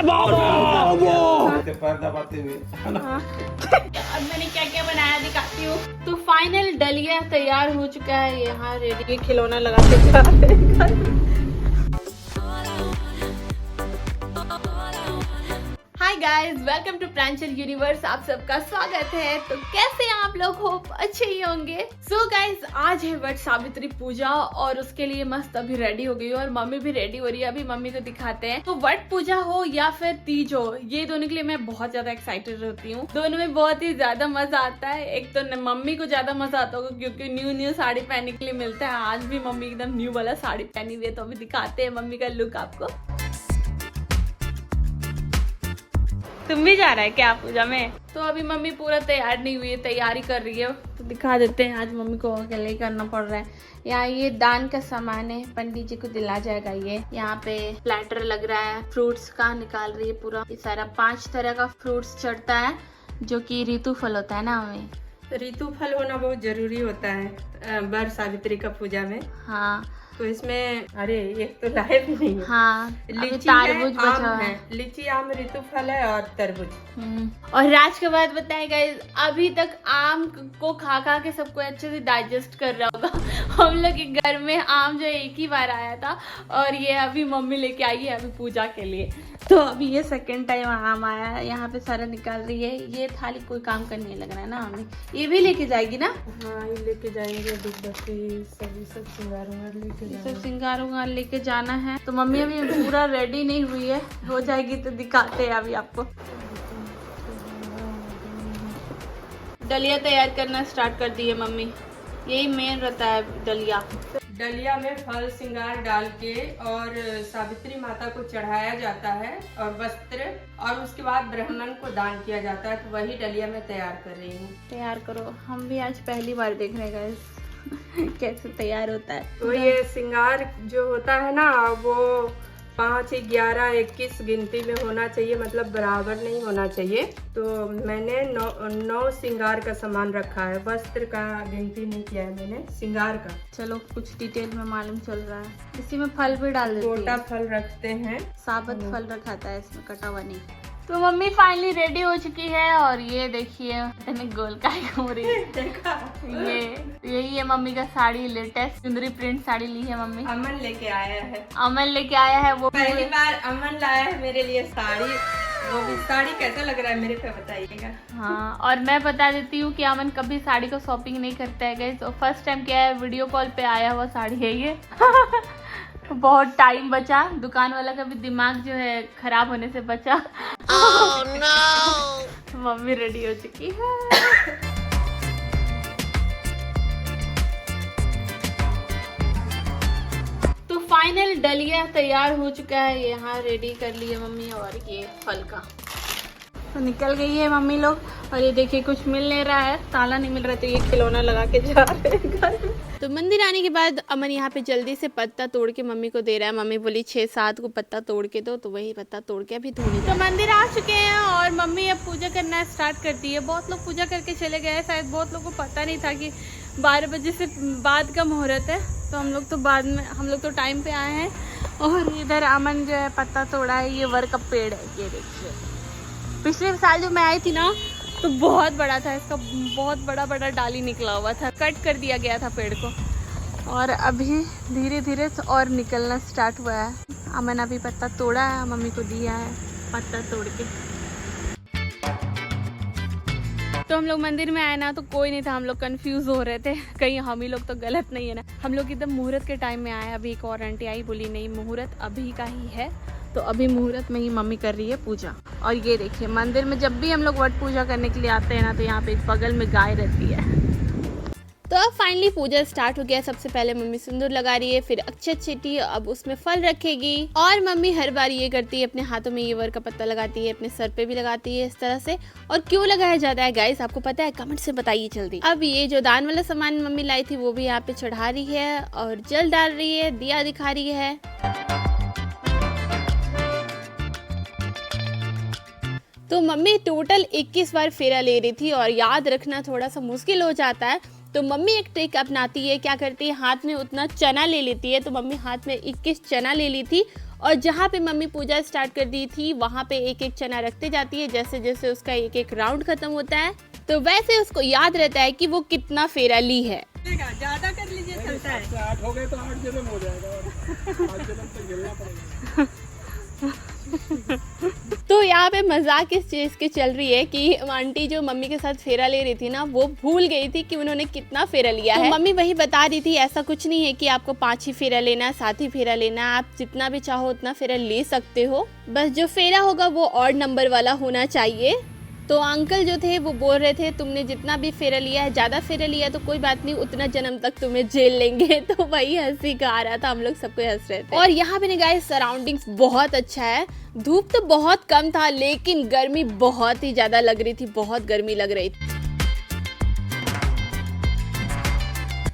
पैर दबाते हुए। अब मैंने क्या क्या बनाया दिखाती हूँ। तो फाइनल दलिया तैयार हो चुका है, यहाँ रेडी खिलौना लगा के जा रहे हैं। Hi guys, welcome to Pranchal universe. आप सबका स्वागत है। तो कैसे हैं आप लोग? होप अच्छे ही होंगे। सो गाइस, आज है वट सावित्री पूजा और उसके लिए मस्त अभी रेडी हो गई हूँ और मम्मी भी रेडी हो रही है। अभी मम्मी को दिखाते हैं। तो वट पूजा हो या फिर तीज हो, ये दोनों के लिए मैं बहुत ज्यादा एक्साइटेड होती हूँ। दोनों में बहुत ही ज्यादा मजा आता है। एक तो मम्मी को ज्यादा मजा आता होगा क्योंकि न्यू साड़ी पहनने के लिए मिलता है। आज भी मम्मी एकदम न्यू वाला साड़ी पहनी हुई है, तो अभी दिखाते हैं मम्मी का लुक आपको। तुम भी जा रहा है क्या पूजा में? तो अभी मम्मी पूरा तैयार नहीं हुई है, तैयारी कर रही है। तो दिखा देते हैं, आज मम्मी को अकेले ही करना पड़ रहा है। यहाँ ये दान का सामान है, पंडित जी को दिला जाएगा। ये यहाँ पे प्लेटर लग रहा है, फ्रूट्स का निकाल रही है पूरा। ये सारा 5 तरह का फ्रूट्स चढ़ता है, जो कि ऋतु फल होता है ना हमें। ऋतु फल होना बहुत जरूरी होता है वर सावित्री का पूजा में। हाँ, तो इसमें अरे एक तो लाए भी नहीं है। हाँ, लीची तरबूज है, बचा आम है। है, लीची आम ऋतु फल है और तरबूज। और राज के बाद बताए गाइस, अभी तक आम को खा खा के सबको अच्छे से डाइजेस्ट कर रहा होगा। हम लोग के घर में आम जो एक ही बार आया था और ये अभी मम्मी लेके आई है अभी पूजा के लिए। तो अभी ये सेकंड टाइम आम आया है। यहाँ पे सारा निकाल रही है। ये थाली कोई काम का नहीं लग रहा है ना मम्मी? ये भी लेके जाएगी ना? हाँ, ये लेके जाएंगे। धूपबत्ती सब श्रृंगार लेके सब श्रृंगार उंगार लेके जाना है। तो मम्मी अभी पूरा रेडी नहीं हुई है, हो जाएगी तो दिखाते हैं अभी आपको। दलिया तैयार करना स्टार्ट कर दी है मम्मी। यही मेन रहता है दलिया। डलिया में फल श्रृंगार डाल के और सावित्री माता को चढ़ाया जाता है और वस्त्र, और उसके बाद ब्राह्मण को दान किया जाता है। तो वही डलिया में तैयार कर रही हूँ। तैयार करो। हम भी आज पहली बार देख रहे हैं गाइस कैसे तैयार होता है। तो ये श्रृंगार जो होता है ना, वो 5, 11, 21 गिनती में होना चाहिए, मतलब बराबर नहीं होना चाहिए। तो मैंने 9 श्रृंगार का सामान रखा है। वस्त्र का गिनती नहीं किया है मैंने, श्रृंगार का। चलो, कुछ डिटेल में मालूम चल रहा है। इसी में फल भी डाल देती गोटा है। फल रखते हैं, साबुत फल रखा था इसमें, कटा हुआ नहीं। तो मम्मी फाइनली रेडी हो चुकी है और ये देखिए मैंने गोल का घूम रही है। देखा? यही है मम्मी का साड़ी, लेटेस्ट चुंदरी प्रिंट साड़ी ली है मम्मी। अमन लेके आया है। अमन लेके आया है। वो पहली बार अमन लाया है मेरे लिए साड़ी। वो भी साड़ी कैसा लग रहा है मेरे पे बताइएगा। हाँ, और मैं बता देती हूँ कि अमन कभी साड़ी को शॉपिंग नहीं करता है गाइस। तो फर्स्ट टाइम क्या है, वीडियो कॉल पे आया हुआ साड़ी है ये। बहुत टाइम बचा, दुकान वाला का भी दिमाग जो है खराब होने से बचा। Oh, no! मम्मी रेडी हो चुकी है। तो फाइनल डलिया तैयार हो चुका है, यहाँ रेडी कर लिए मम्मी। और ये फल का तो निकल गई है मम्मी लोग। और ये देखिए कुछ मिल नहीं रहा है, ताला नहीं मिल रहा, तो ये खिलौना लगा के जा रहे हैं घर में। तो मंदिर आने के बाद अमन यहाँ पे जल्दी से पत्ता तोड़ के मम्मी को दे रहा है। मम्मी बोली 6-7 को पत्ता तोड़ के दो, तो वही पत्ता तोड़ के अभी धोने। तो मंदिर आ चुके हैं और मम्मी अब पूजा करना स्टार्ट कर दी है। बहुत लोग पूजा करके चले गए, शायद बहुत लोगों को पता नहीं था कि 12 बजे से बाद का मुहूर्त है। तो हम लोग तो टाइम पे आए हैं। और इधर अमन जो है पत्ता तोड़ा है। ये वर का पेड़ है, ये देखिए। पिछले साल जो मैं आई थी ना, तो बहुत बड़ा था, इसका बहुत बड़ा डाली निकला हुआ था। कट कर दिया गया था पेड़ को, और अभी धीरे धीरे और निकलना स्टार्ट हुआ है। अमन अभी पत्ता तोड़ा है, मम्मी को दिया है पत्ता तोड़ के। तो हम लोग मंदिर में आए ना, तो कोई नहीं था। हम लोग कंफ्यूज हो रहे थे, कहीं हम ही लोग तो गलत नहीं है ना। हम लोग एकदम मुहूर्त के टाइम में आए। अभी एक और आंटी आई, बोली नहीं मुहूर्त अभी का ही है। तो अभी मुहूर्त में ही मम्मी कर रही है पूजा। और ये देखिए, मंदिर में जब भी हम लोग वट पूजा करने के लिए आते हैं ना, तो यहाँ पे एक बगल में गाय रहती है। तो अब फाइनली पूजा स्टार्ट हो गया। सबसे पहले मम्मी सिंदूर लगा रही है, फिर अक्षत छीटी, अब उसमें फल रखेगी। और मम्मी हर बार ये करती है, अपने हाथों में ये वर का पत्ता लगाती है, अपने सर पे भी लगाती है इस तरह से। और क्यों लगाया जाता है गाइस, आपको पता है? कमेंट से बताइए जल्दी। अब ये जो दान वाला सामान मम्मी लाई थी, वो भी यहाँ पे चढ़ा रही है और जल डाल रही है, दिया दिखा रही है। तो मम्मी टोटल 21 बार फेरा ले रही थी, और याद रखना थोड़ा सा मुश्किल हो जाता है। तो मम्मी एक ट्रिक अपनाती है, क्या करती है, हाथ में उतना चना ले लेती है। तो मम्मी हाथ में 21 चना ले ली थी और जहाँ पे मम्मी पूजा स्टार्ट कर दी थी वहाँ पे एक एक चना रखते जाती है, जैसे जैसे उसका एक एक राउंड खत्म होता है तो वैसे उसको याद रहता है कि वो कितना फेरा ली है। ज्यादा कर लीजिए, चलता है। 8 हो गए तो 8 जन्म हो जाएगा, 8 जन्म तक झेलना पड़ेगा। तो यहाँ पे मजाक इस चीज की चल रही है कि आंटी जो मम्मी के साथ फेरा ले रही थी ना, वो भूल गई थी कि उन्होंने कितना फेरा लिया है। मम्मी वही बता रही थी ऐसा कुछ नहीं है कि आपको 5 ही फेरा लेना है, 7 ही फेरा लेना है, आप जितना भी चाहो उतना फेरा ले सकते हो, बस जो फेरा होगा वो ऑड नंबर वाला होना चाहिए। तो अंकल जो थे वो बोल रहे थे तुमने जितना भी फेरा लिया है, ज़्यादा फेरा लिया है तो कोई बात नहीं, उतना जन्म तक तुम्हें जेल लेंगे। तो वही हंसी का आ रहा था, हम लोग सबको हंस रहे थे। और यहाँ पे गाइस सराउंडिंग्स बहुत अच्छा है, धूप तो बहुत कम था लेकिन गर्मी बहुत ही ज़्यादा लग रही थी, बहुत गर्मी लग रही थी।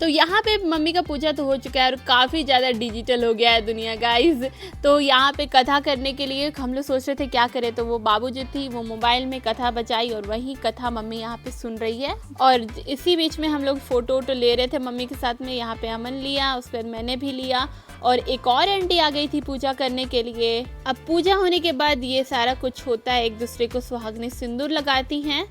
तो यहाँ पे मम्मी का पूजा तो हो चुका है और काफ़ी ज़्यादा डिजिटल हो गया है दुनिया गाइज। तो यहाँ पे कथा करने के लिए हम लोग सोच रहे थे क्या करें, तो वो बाबू जो थी वो मोबाइल में कथा बजाई और वही कथा मम्मी यहाँ पे सुन रही है। और इसी बीच में हम लोग फ़ोटो वोटो ले रहे थे मम्मी के साथ में। यहाँ पे अमन लिया, उसके बाद मैंने भी लिया और एक और आंटी आ गई थी पूजा करने के लिए। अब पूजा होने के बाद ये सारा कुछ होता है, एक दूसरे को सुहागने सिंदूर लगाती हैं।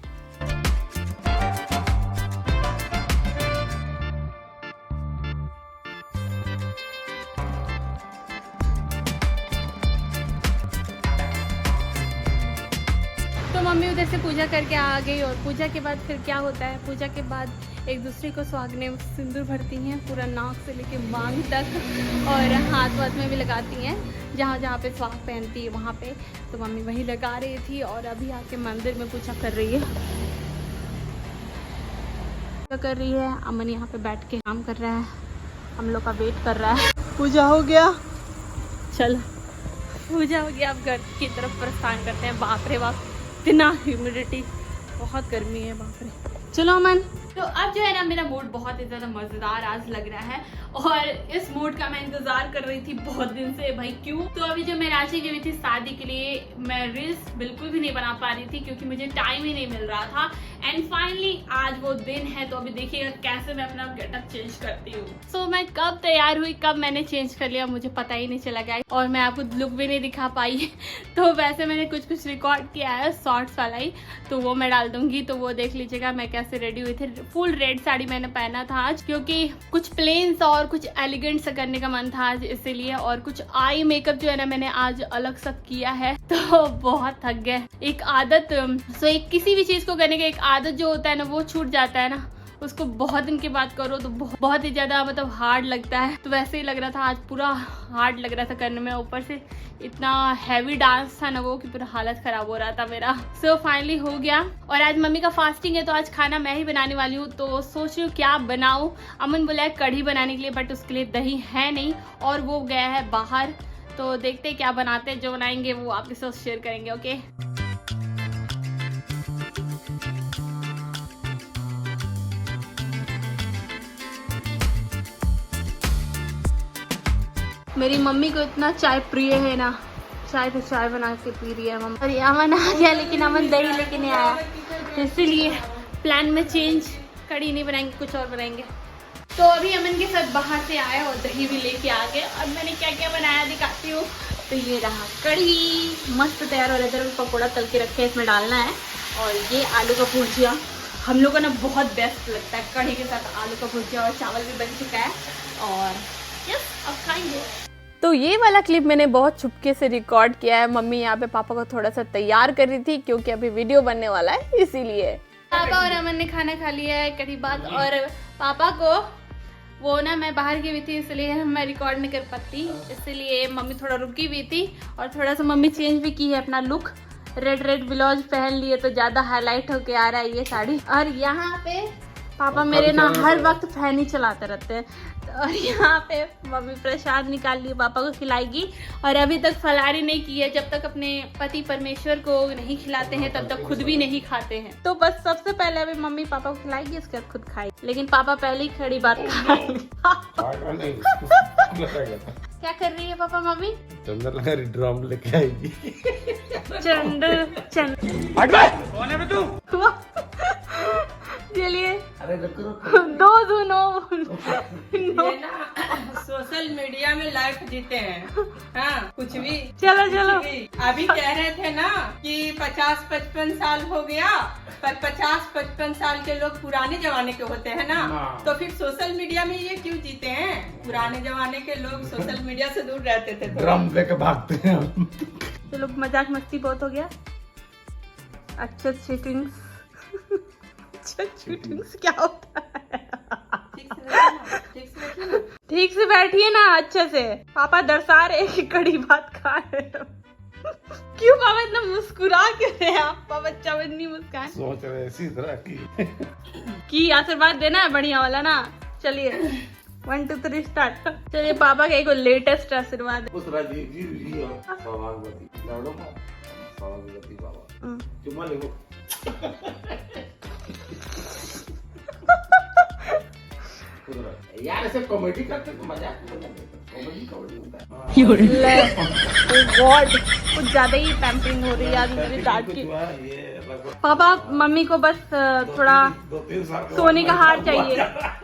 तो मम्मी उधर से पूजा करके आ गई और पूजा के बाद फिर क्या होता है, पूजा के बाद एक दूसरे को सुहागने सिंदूर भरती हैं, पूरा नाक से लेके मांग तक, और हाथ वाथ में भी लगाती हैं, जहाँ जहाँ पे सुहाग पहनती है वहाँ पे। तो मम्मी वही लगा रही थी और अभी आके मंदिर में पूजा कर रही है। पूजा कर रही है, अमन यहाँ पे बैठ के काम कर रहा है, हम लोग का वेट कर रहा है। पूजा हो गया, चलो पूजा हो गया, अब घर की तरफ प्रस्थान करते हैं। बाप रे बाप, इतना ह्यूमिडिटी, बहुत गर्मी है, बाप रे। चलो अमन। तो अब जो है ना मेरा मूड बहुत ही ज़्यादा मज़ेदार आज लग रहा है और इस मूड का मैं इंतज़ार कर रही थी बहुत दिन से। भाई क्यों? तो अभी जो मैं रांची गई थी शादी के लिए, मैं रील्स बिल्कुल भी नहीं बना पा रही थी क्योंकि मुझे टाइम ही नहीं मिल रहा था। एंड फाइनली आज वो दिन है, तो अभी देखिएगा कैसे मैं अपना गेटअप चेंज करती हूँ। सो मैं कब तैयार हुई, कब मैंने चेंज कर लिया मुझे पता ही नहीं चला गया और मैं आपको लुक भी नहीं दिखा पाई। तो वैसे मैंने कुछ रिकॉर्ड किया है शॉर्ट्स वाला ही, तो वो मैं डाल दूंगी, तो वो देख लीजिएगा मैं कैसे रेडी हुई थी। फुल रेड साड़ी मैंने पहना था आज क्योंकि कुछ प्लेन सा और कुछ एलिगेंट सा करने का मन था आज, इसीलिए। और कुछ आई मेकअप जो है ना मैंने आज अलग सा किया है, तो बहुत थक गए। एक आदत एक किसी भी चीज को करने का एक आदत जो होता है ना वो छूट जाता है ना, उसको बहुत दिन के बाद करो तो बहुत ही ज्यादा मतलब हार्ड लगता है। तो वैसे ही लग रहा था आज, पूरा हार्ड लग रहा था करने में, ऊपर से इतना हैवी डांस था ना वो कि पूरा हालत खराब हो रहा था मेरा। सो फाइनली हो गया। और आज मम्मी का फास्टिंग है तो आज खाना मैं ही बनाने वाली हूँ, तो सोच रही हूँ क्या बनाऊँ। अमन बोला है कढ़ी बनाने के लिए, बट उसके लिए दही है नहीं और वो गया है बाहर, तो देखते क्या बनाते हैं। जो बनाएंगे वो आपके साथ शेयर करेंगे। ओके मेरी मम्मी को इतना चाय प्रिय है ना, चाय तो चाय बना के पी रही है मम्मी। और अमन आ गया लेकिन अमन दही लेके नहीं आया, तो इसीलिए प्लान में चेंज, कढ़ी नहीं बनाएंगे कुछ और बनाएंगे। तो अभी अमन के साथ बाहर से आया और दही भी लेके आ गए और मैंने क्या क्या बनाया दिखाती हूँ। तो ये रहा कढ़ी, मस्त तैयार हो रहा है। इधर पकौड़ा तल के रखे इसमें डालना है, और ये आलू का भुजिया हम लोग को ना बहुत बेस्ट लगता है, कढ़ी के साथ आलू का भुजिया। और चावल भी बन चुका है और यस अब खाएंगे। तो ये वाला क्लिप मैंने बहुत छुपके से रिकॉर्ड किया है। मम्मी यहाँ पे पापा को थोड़ा सा तैयार कर रही थी क्योंकि अभी वीडियो बनने वाला है, इसीलिए। पापा और अमन ने खाना खा लिया है, कढ़ी बात। और पापा को वो ना मैं बाहर की हुई थी इसलिए मैं रिकॉर्ड नहीं कर पाती, इसलिए मम्मी थोड़ा रुकी हुई थी। और थोड़ा सा मम्मी चेंज भी की है अपना लुक, रेड ब्लाउज पहन लिए तो ज़्यादा हाईलाइट होके आ रहा है ये साड़ी। और यहाँ पे पापा मेरे ना हर वक्त फैन ही चलाते रहते हैं। और यहाँ पे मम्मी प्रसाद निकाल ली, पापा को खिलाएगी। और अभी तक फलारी नहीं की है, जब तक अपने पति परमेश्वर को नहीं खिलाते हैं तब तक खुद भी नहीं खाते हैं। तो बस सबसे पहले अभी मम्मी पापा को खिलाएगी, उसके बाद खुद खाएगी। लेकिन पापा पहले ही खड़ी बात क्या कर रही है पापा मम्मी? चंदर लगा ड्रम लेके आएगी। चलिए अरे दो सुनो सोशल मीडिया में लाइफ जीते हैं। हाँ, कुछ भी चलो कुछ चलो भी। अभी कह रहे थे ना कि 50-55 साल हो गया, पर 50-55 साल के लोग पुराने जमाने के होते हैं ना, तो फिर सोशल मीडिया में ये क्यों जीते हैं? पुराने जमाने के लोग सोशल मीडिया से दूर रहते थे। ड्रम लेके भागते हैं हम। चलो मजाक मस्ती बहुत हो गया। अच्छा शूटिंग्स अच्छा शूटिंग्स क्या होता है? ठीक से बैठिए ना अच्छे से। पापा दरसा रहे कि कड़ी बात खा रहे हो। क्यों पापा इतना मुस्कुरा क्यों रहे हैं आप? पापा बच्चा इतनी मुस्कान सोच रहे इसी तरह की आशीर्वाद देना है बढ़िया वाला ना। चलिए 1 2 3 स्टार्ट। चलिए पापा का एक लेटेस्ट आशीर्वाद उस राजीव जी और सौभाग्यवती लाडो का सौभाग्यवती बाबा चुम्मा ले यार ऐसे कॉमेडी करते तो मजाक कॉमेडी होता है। गॉड कुछ ज्यादा ही पैम्परिंग हो रही है आज मेरी डांट की। पापा मम्मी को बस थोड़ा 2-3 साल सोने का हार चाहिए।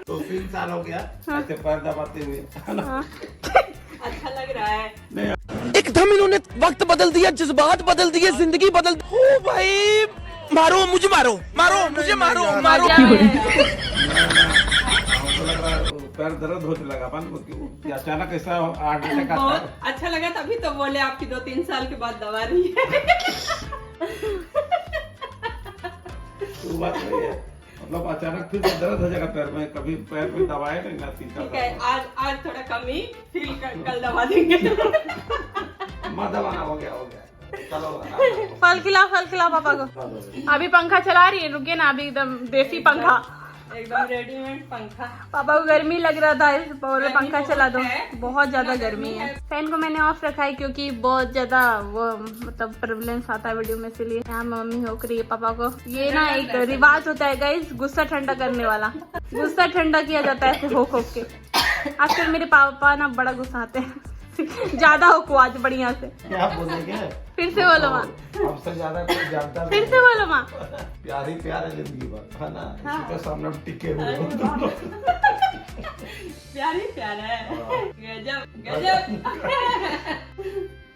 2-3 साल हो गया ऐसे पैर दबाते हुए। अच्छा लग रहा है। एकदम इन्होंने वक्त बदल दिया, जज्बात बदल दिए, जिंदगी बदल। ओ भाई मारो मुझे, मारो मारो मुझे, मारो मारो। लग रहा है पैर दर्द होने लगा अपन अचानक ऐसा हार्ट अटैक आता है। बहुत अच्छा लगा, तभी तो बोले आपकी 2-3 साल के बाद दबा रही है। तो बात वही है, मतलब अचानक फिर से दर्द हो जाएगा पैर में। कभी पैर में दबाए नहीं ना 3-4 ठीक है, आज थोड़ा कमी फील कल दबा देंगे। माँ दबाना हो गया चलो। फल खिलाओ पापा को। अभी पंखा चला रही है, रुकिए ना। अभी एकदम देसी पंखा, एकदम रेडीमेड पंखा। पापा को गर्मी लग रहा था इस और पंखा चला दो। बहुत ज्यादा गर्मी है। फैन को मैंने ऑफ रखा है क्योंकि बहुत ज्यादा वो मतलब प्रेवलेंस आता है वीडियो में, इसलिए यहाँ मम्मी होक रही है पापा को। ये ना एक रिवाज होता है गाइस, गुस्सा ठंडा करने वाला। गुस्सा ठंडा किया जाता है ऐसे होक के। आजकल मेरे पापा ना बड़ा गुस्सा आते हैं। ज्यादा हो को आज बढ़िया से। क्या बोलेंगे? फिर से बोलो माँ। हमसे ज्यादा कोई जानता नहीं। फिर से बोलो माँ। प्यार है जिंदगी भर, है ना? इसी के सामने हम टिके हुए हैं। प्यार है। गजब।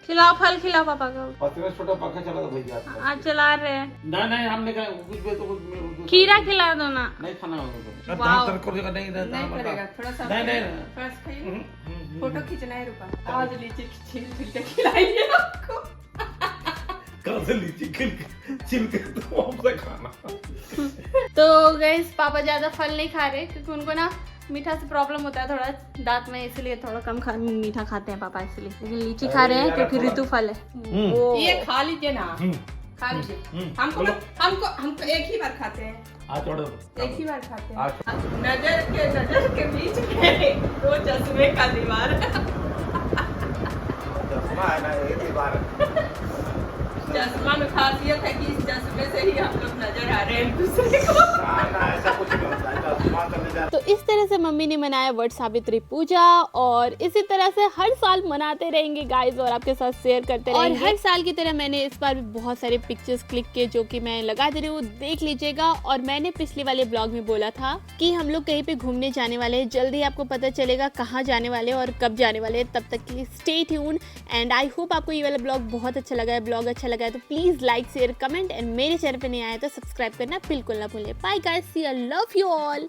खिलाओ फल खिलाओ पापा को। पति छोटा पंखा चला था भैया। आज चला रहे हैं। नहीं हमने कहा कुछ भी तो कुछ खीरा खिला दो ना। नहीं खाना होगा। वाओ। नहीं करेगा, थोड़ा सा थोड़ा सा खाइए। फोटो खींचना है, रुका। आज लीची छील के खिलाएंगे आपको। कल से लीची छिल के तो हमसे खाना। तो गाइस पापा ज्यादा फल नहीं खा रहे क्योंकि उनको ना मीठा से प्रॉब्लम होता है थोड़ा दांत में, इसलिए थोड़ा कम मीठा खाते हैं पापा इसलिए। लेकिन लीची खा रहे हैं क्योंकि ऋतु फल है। ये खा लीजिए ना, खा लीजिए। हमको एक ही बार खाते हैं। एक ही बार खाते हैं। नजर के बीच में 2 चश्मे का दीवार। चश्मा में खासियत है कि इस चश्मे से ही हम लोग नजर आ रहे हैं दूसरे को। ऐसा कुछ नहीं होता है। तो इस तरह से मम्मी ने मनाया वट सावित्री पूजा और इसी तरह से हर साल मनाते रहेंगे गाइस और आपके साथ शेयर करते रहेंगे। और हर साल की तरह मैंने इस बार भी बहुत सारे पिक्चर्स क्लिक किए जो कि मैं लगा दे रही हूँ, देख लीजिएगा। और मैंने पिछले वाले ब्लॉग में बोला था कि हम लोग कहीं पे घूमने जाने वाले हैं, जल्दी आपको पता चलेगा कहाँ जाने वाले और कब जाने वाले। तब तक के लिए stay tune and I hope आपको ये वाला ब्लॉग बहुत अच्छा लगा है। ब्लॉग अच्छा लगा है तो please like share comment and मेरे चैनल पे नहीं आया तो सब्सक्राइब करना बिल्कुल ना भूलें। Bye guys, see you, love you all.